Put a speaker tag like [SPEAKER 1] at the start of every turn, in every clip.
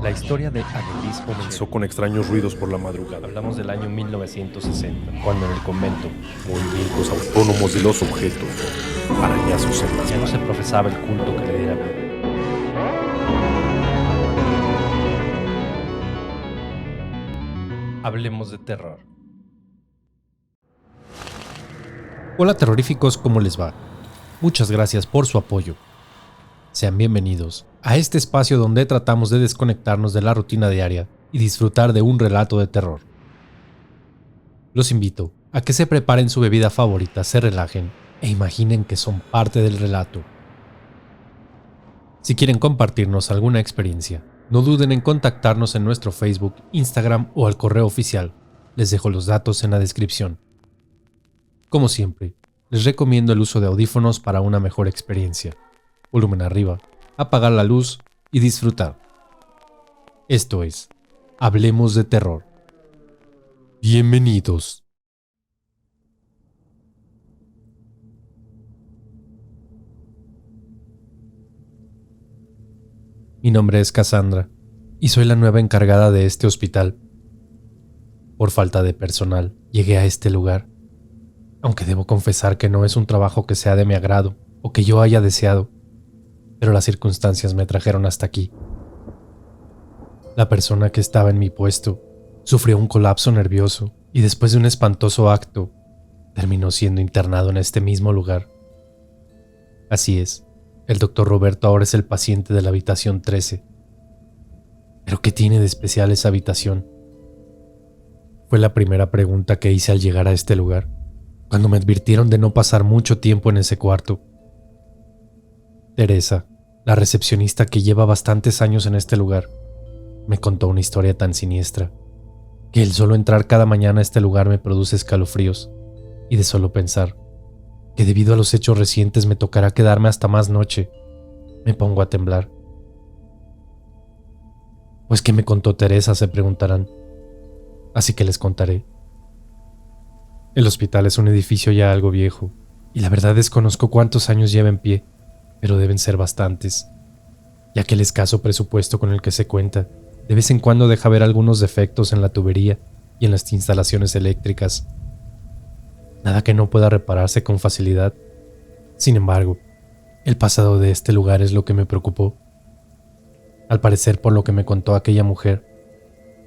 [SPEAKER 1] La historia de Adelis comenzó
[SPEAKER 2] Con extraños ruidos por la madrugada.
[SPEAKER 1] Hablamos del año 1960, cuando en el convento
[SPEAKER 2] Movimientos autónomos de los objetos. Arañazos en las
[SPEAKER 1] ya no se
[SPEAKER 2] paredes.
[SPEAKER 1] profesaba el culto que le diera vida. Hablemos de terror. Hola terroríficos, ¿cómo les va? Muchas gracias por su apoyo. Sean bienvenidos a este espacio donde tratamos de desconectarnos de la rutina diaria y disfrutar de un relato de terror. Los invito a que se preparen su bebida favorita, se relajen e imaginen que son parte del relato. Si quieren compartirnos alguna experiencia, no duden en contactarnos en nuestro Facebook, Instagram o al correo oficial. Les dejo los datos en la descripción. Como siempre, les recomiendo el uso de audífonos para una mejor experiencia. Volumen arriba, apagar la luz y disfrutar. Esto es, Hablemos de Terror. Bienvenidos. Mi nombre es Cassandra y soy la nueva encargada de este hospital. Por falta de personal, llegué a este lugar, aunque debo confesar que no es un trabajo que sea de mi agrado o que yo haya deseado, pero las circunstancias me trajeron hasta aquí. La persona que estaba en mi puesto sufrió un colapso nervioso y después de un espantoso acto, terminó siendo internado en este mismo lugar. Así es. El doctor Roberto ahora es el paciente de la habitación 13. ¿Pero qué tiene de especial esa habitación? Fue la primera pregunta que hice al llegar a este lugar, cuando me advirtieron de no pasar mucho tiempo en ese cuarto. Teresa, la recepcionista que lleva bastantes años en este lugar, me contó una historia tan siniestra, que el solo entrar cada mañana a este lugar me produce escalofríos, y de solo pensar que debido a los hechos recientes me tocará quedarme hasta más noche, me pongo a temblar. Pues ¿qué me contó Teresa?, se preguntarán. Así que les contaré. El hospital es un edificio ya algo viejo, y la verdad desconozco cuántos años lleva en pie, pero deben ser bastantes, ya que el escaso presupuesto con el que se cuenta de vez en cuando deja ver algunos defectos en la tubería y en las instalaciones eléctricas. Nada que no pueda repararse con facilidad. Sin embargo, el pasado de este lugar es lo que me preocupó. Al parecer, por lo que me contó aquella mujer,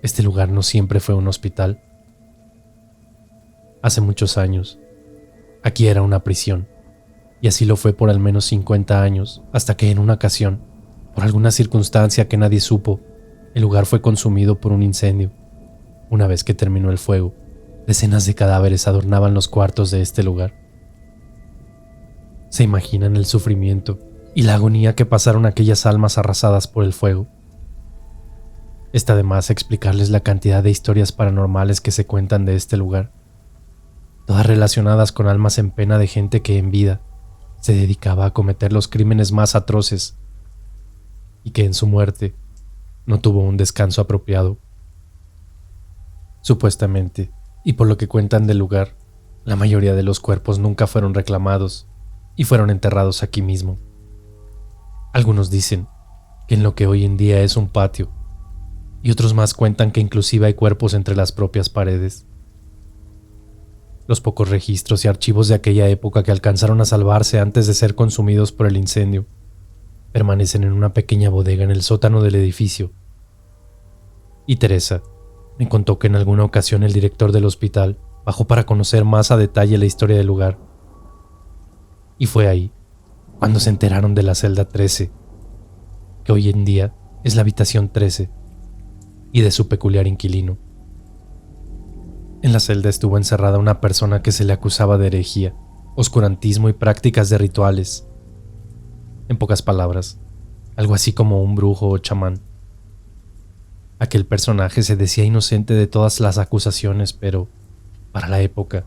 [SPEAKER 1] este lugar no siempre fue un hospital. Hace muchos años, aquí era una prisión, y así lo fue por al menos 50 años, hasta que en una ocasión, por alguna circunstancia que nadie supo, el lugar fue consumido por un incendio. Una vez que terminó el fuego, decenas de cadáveres adornaban los cuartos de este lugar. ¿Se imaginan el sufrimiento y la agonía que pasaron aquellas almas arrasadas por el fuego? Está de más explicarles la cantidad de historias paranormales que se cuentan de este lugar, todas relacionadas con almas en pena de gente que en vida se dedicaba a cometer los crímenes más atroces y que en su muerte no tuvo un descanso apropiado. Supuestamente, y por lo que cuentan del lugar, la mayoría de los cuerpos nunca fueron reclamados y fueron enterrados aquí mismo. Algunos dicen que en lo que hoy en día es un patio, y otros más cuentan que inclusive hay cuerpos entre las propias paredes. Los pocos registros y archivos de aquella época que alcanzaron a salvarse antes de ser consumidos por el incendio permanecen en una pequeña bodega en el sótano del edificio. Y Teresa me contó que en alguna ocasión el director del hospital bajó para conocer más a detalle la historia del lugar. Y fue ahí cuando se enteraron de la celda 13, que hoy en día es la habitación 13, y de su peculiar inquilino. En la celda estuvo encerrada una persona que se le acusaba de herejía, oscurantismo y prácticas de rituales. En pocas palabras, algo así como un brujo o chamán. Aquel personaje se decía inocente de todas las acusaciones, pero, para la época,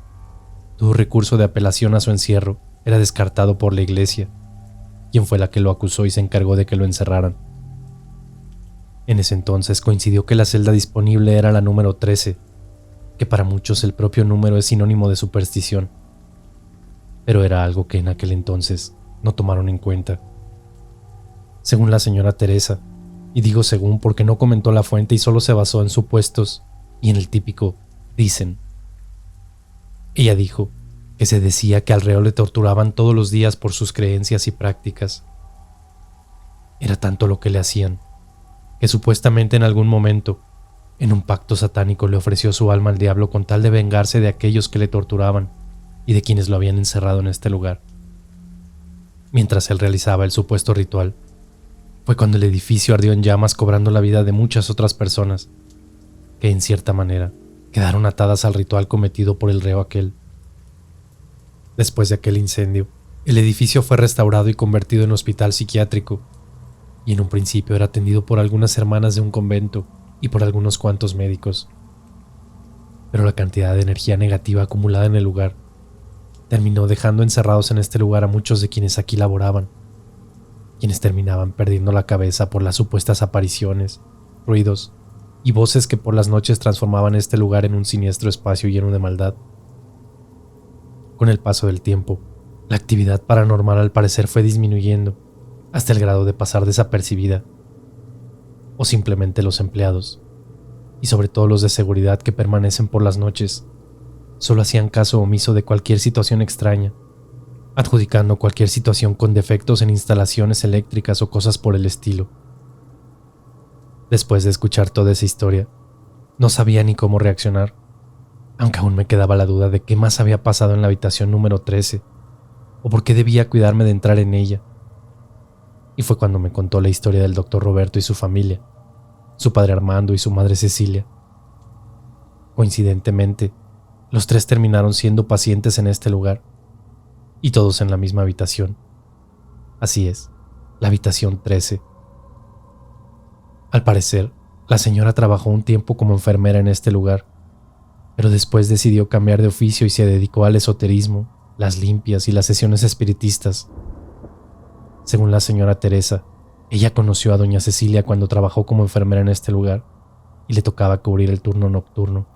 [SPEAKER 1] todo recurso de apelación a su encierro era descartado por la iglesia, quien fue la que lo acusó y se encargó de que lo encerraran. En ese entonces coincidió que la celda disponible era la número 13, que para muchos el propio número es sinónimo de superstición, pero era algo que en aquel entonces no tomaron en cuenta. Según la señora Teresa, Y digo según porque no comentó la fuente y solo se basó en supuestos y en el típico dicen. Ella dijo que se decía que al reo le torturaban todos los días por sus creencias y prácticas. Era tanto lo que le hacían, que supuestamente en algún momento, en un pacto satánico, le ofreció su alma al diablo con tal de vengarse de aquellos que le torturaban y de quienes lo habían encerrado en este lugar. Mientras él realizaba el supuesto ritual, fue cuando el edificio ardió en llamas, cobrando la vida de muchas otras personas, que en cierta manera quedaron atadas al ritual cometido por el reo aquel. Después de aquel incendio, el edificio fue restaurado y convertido en hospital psiquiátrico, y en un principio era atendido por algunas hermanas de un convento y por algunos cuantos médicos. Pero la cantidad de energía negativa acumulada en el lugar terminó dejando encerrados en este lugar a muchos de quienes aquí laboraban, quienes terminaban perdiendo la cabeza por las supuestas apariciones, ruidos y voces que por las noches transformaban este lugar en un siniestro espacio lleno de maldad. Con el paso del tiempo, la actividad paranormal al parecer fue disminuyendo hasta el grado de pasar desapercibida, o simplemente los empleados, y sobre todo los de seguridad que permanecen por las noches, solo hacían caso omiso de cualquier situación extraña, adjudicando cualquier situación con defectos en instalaciones eléctricas o cosas por el estilo. Después de escuchar toda esa historia, no sabía ni cómo reaccionar, aunque aún me quedaba la duda de qué más había pasado en la habitación número 13, o por qué debía cuidarme de entrar en ella. Y fue cuando me contó la historia del doctor Roberto y su familia, su padre Armando y su madre Cecilia. Coincidentemente, los tres terminaron siendo pacientes en este lugar, y todos en la misma habitación. Así es, la habitación 13. Al parecer, la señora trabajó un tiempo como enfermera en este lugar, pero después decidió cambiar de oficio y se dedicó al esoterismo, las limpias y las sesiones espiritistas. Según la señora Teresa, ella conoció a doña Cecilia cuando trabajó como enfermera en este lugar y le tocaba cubrir el turno nocturno.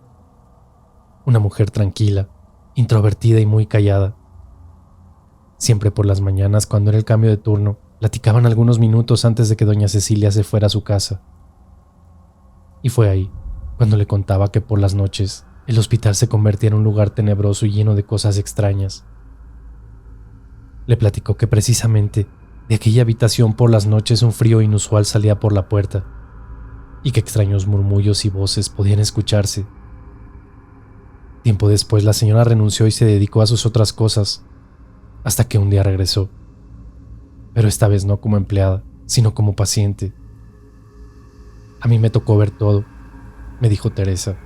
[SPEAKER 1] Una mujer tranquila, introvertida y muy callada. Siempre por las mañanas, cuando era el cambio de turno, platicaban algunos minutos antes de que doña Cecilia se fuera a su casa. Y fue ahí cuando le contaba que por las noches el hospital se convertía en un lugar tenebroso y lleno de cosas extrañas. Le platicó que precisamente de aquella habitación por las noches un frío inusual salía por la puerta y que extraños murmullos y voces podían escucharse. Tiempo después la señora renunció y se dedicó a sus otras cosas, hasta que un día regresó, pero esta vez no como empleada, sino como paciente. A mí me tocó ver todo, me dijo Teresa.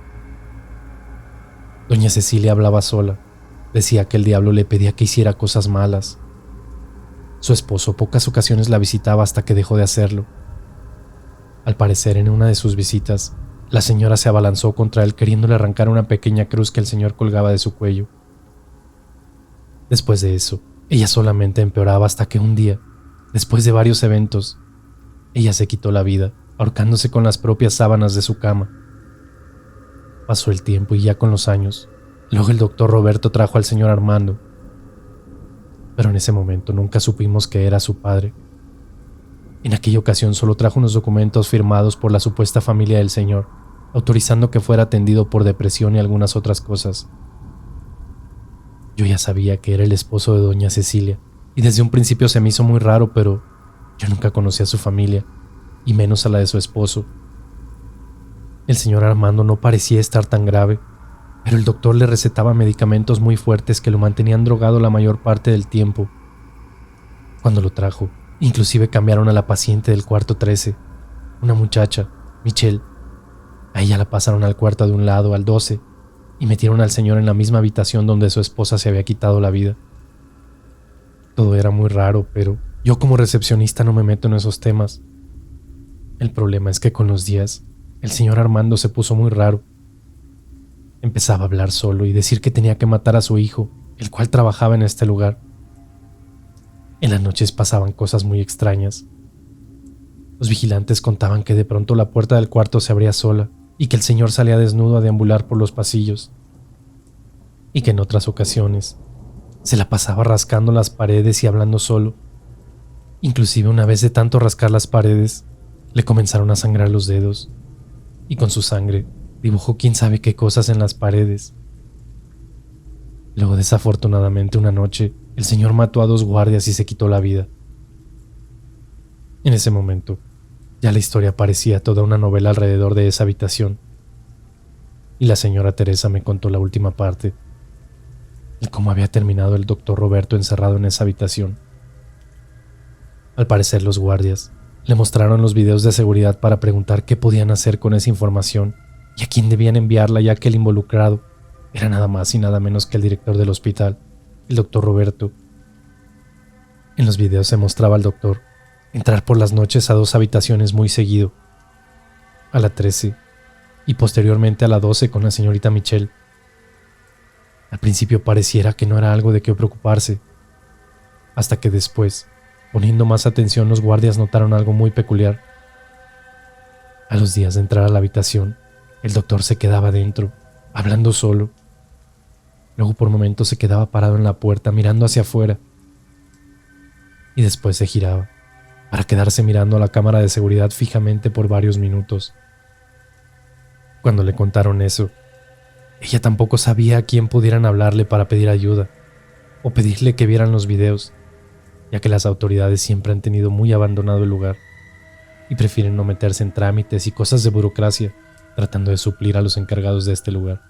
[SPEAKER 1] Doña Cecilia hablaba sola, decía que el diablo le pedía que hiciera cosas malas. Su esposo pocas ocasiones la visitaba hasta que dejó de hacerlo. Al parecer, en una de sus visitas, la señora se abalanzó contra él queriéndole arrancar una pequeña cruz que el señor colgaba de su cuello. Después de eso, ella solamente empeoraba hasta que un día, después de varios eventos, ella se quitó la vida, ahorcándose con las propias sábanas de su cama. Pasó el tiempo y ya con los años, luego el doctor Roberto trajo al señor Armando, pero en ese momento nunca supimos que era su padre. En aquella ocasión solo trajo unos documentos firmados por la supuesta familia del señor, autorizando que fuera atendido por depresión y algunas otras cosas. Yo ya sabía que era el esposo de doña Cecilia, y desde un principio se me hizo muy raro, pero yo nunca conocí a su familia, y menos a la de su esposo. El señor Armando no parecía estar tan grave, pero el doctor le recetaba medicamentos muy fuertes que lo mantenían drogado la mayor parte del tiempo. Cuando lo trajo, inclusive cambiaron a la paciente del cuarto 13, una muchacha, Michelle. A ella la pasaron al cuarto de un lado, al 12, y metieron al señor en la misma habitación donde su esposa se había quitado la vida. Todo era muy raro, pero yo como recepcionista no me meto en esos temas. El problema es que con los días, el señor Armando se puso muy raro. Empezaba a hablar solo y decir que tenía que matar a su hijo, el cual trabajaba en este lugar. En las noches pasaban cosas muy extrañas. Los vigilantes contaban que de pronto la puerta del cuarto se abría sola y que el señor salía desnudo a deambular por los pasillos. Y que en otras ocasiones se la pasaba rascando las paredes y hablando solo. Inclusive una vez de tanto rascar las paredes, Le comenzaron a sangrar los dedos y con su sangre dibujó quién sabe qué cosas en las paredes. Luego, desafortunadamente, una noche, el señor mató a 2 guardias y se quitó la vida. En ese momento, ya la historia parecía toda una novela alrededor de esa habitación. Y la señora Teresa me contó la última parte, de cómo había terminado el doctor Roberto encerrado en esa habitación. Al parecer, los guardias le mostraron los videos de seguridad para preguntar qué podían hacer con esa información y a quién debían enviarla, ya que el involucrado era nada más y nada menos que el director del hospital, el doctor Roberto. En los videos se mostraba al doctor entrar por las noches a 2 habitaciones muy seguido, a la 13 y posteriormente a la 12 con la señorita Michelle. Al principio pareciera que no era algo de qué preocuparse, hasta que después, poniendo más atención, los guardias notaron algo muy peculiar. A los días de entrar a la habitación, el doctor se quedaba dentro, hablando solo. Luego por momentos se quedaba parado en la puerta mirando hacia afuera y después se giraba para quedarse mirando a la cámara de seguridad fijamente por varios minutos. Cuando le contaron eso, ella tampoco sabía a quién pudieran hablarle para pedir ayuda o pedirle que vieran los videos, ya que las autoridades siempre han tenido muy abandonado el lugar y prefieren no meterse en trámites y cosas de burocracia, tratando de suplir a los encargados de este lugar.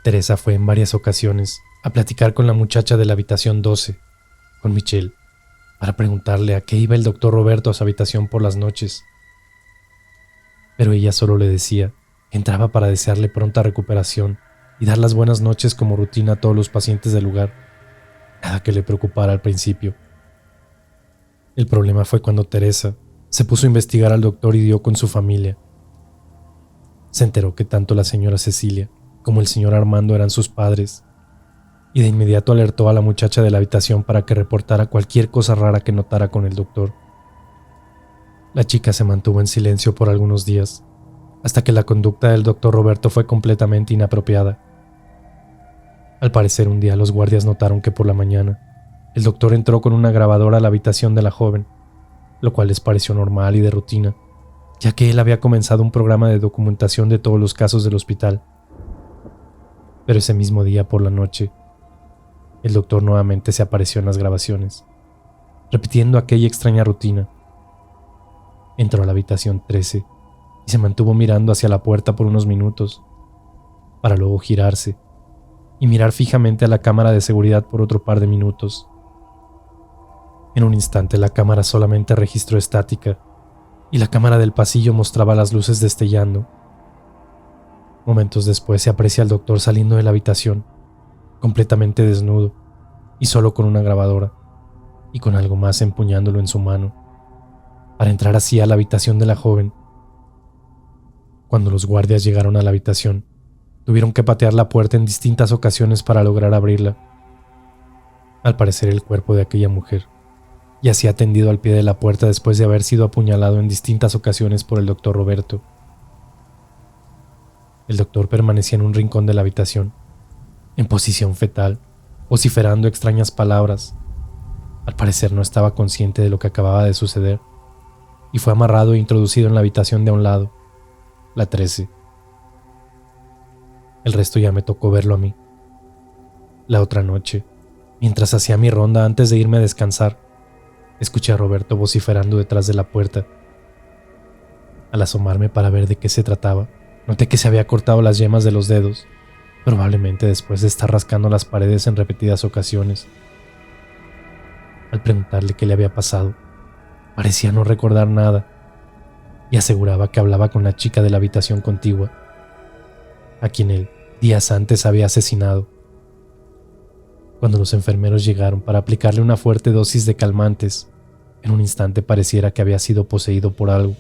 [SPEAKER 1] Teresa fue en varias ocasiones a platicar con la muchacha de la habitación 12, con Michelle, para preguntarle a qué iba el doctor Roberto a su habitación por las noches. Pero ella solo le decía que entraba para desearle pronta recuperación y dar las buenas noches como rutina a todos los pacientes del lugar, nada que le preocupara al principio. El problema fue cuando Teresa se puso a investigar al doctor y dio con su familia. Se enteró que tanto la señora Cecilia como el señor Armando eran sus padres, y de inmediato alertó a la muchacha de la habitación para que reportara cualquier cosa rara que notara con el doctor. La chica se mantuvo en silencio por algunos días, hasta que la conducta del doctor Roberto fue completamente inapropiada. Al parecer, un día los guardias notaron que por la mañana el doctor entró con una grabadora a la habitación de la joven, lo cual les pareció normal y de rutina, ya que él había comenzado un programa de documentación de todos los casos del hospital. Pero ese mismo día por la noche, el doctor nuevamente se apareció en las grabaciones, repitiendo aquella extraña rutina. Entró a la habitación 13 y se mantuvo mirando hacia la puerta por unos minutos, para luego girarse y mirar fijamente a la cámara de seguridad por otro par de minutos. En un instante la cámara solamente registró estática y la cámara del pasillo mostraba las luces destellando. Momentos después se aprecia al doctor saliendo de la habitación, completamente desnudo y solo con una grabadora y con algo más empuñándolo en su mano, para entrar así a la habitación de la joven. Cuando los guardias llegaron a la habitación, tuvieron que patear la puerta en distintas ocasiones para lograr abrirla. Al parecer, el cuerpo de aquella mujer yacía tendido al pie de la puerta después de haber sido apuñalado en distintas ocasiones por el doctor Roberto. El doctor permanecía en un rincón de la habitación, en posición fetal, vociferando extrañas palabras. Al parecer no estaba consciente de lo que acababa de suceder, y fue amarrado e introducido en la habitación de a un lado, la 13. El resto ya me tocó verlo a mí. La otra noche, mientras hacía mi ronda antes de irme a descansar, escuché a Roberto vociferando detrás de la puerta. Al asomarme para ver de qué se trataba, noté que se había cortado las yemas de los dedos, probablemente después de estar rascando las paredes en repetidas ocasiones. Al preguntarle qué le había pasado, parecía no recordar nada y aseguraba que hablaba con la chica de la habitación contigua, a quien él días antes había asesinado. Cuando los enfermeros llegaron para aplicarle una fuerte dosis de calmantes, en un instante pareciera que había sido poseído por algo.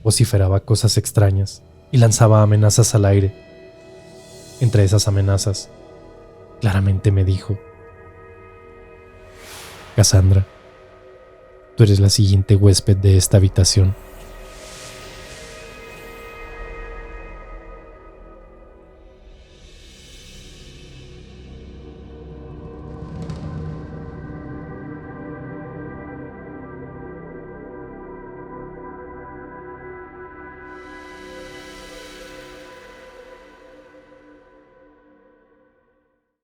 [SPEAKER 1] Vociferaba cosas extrañas y lanzaba amenazas al aire. Entre esas amenazas, claramente me dijo: Cassandra, tú eres la siguiente huésped de esta habitación.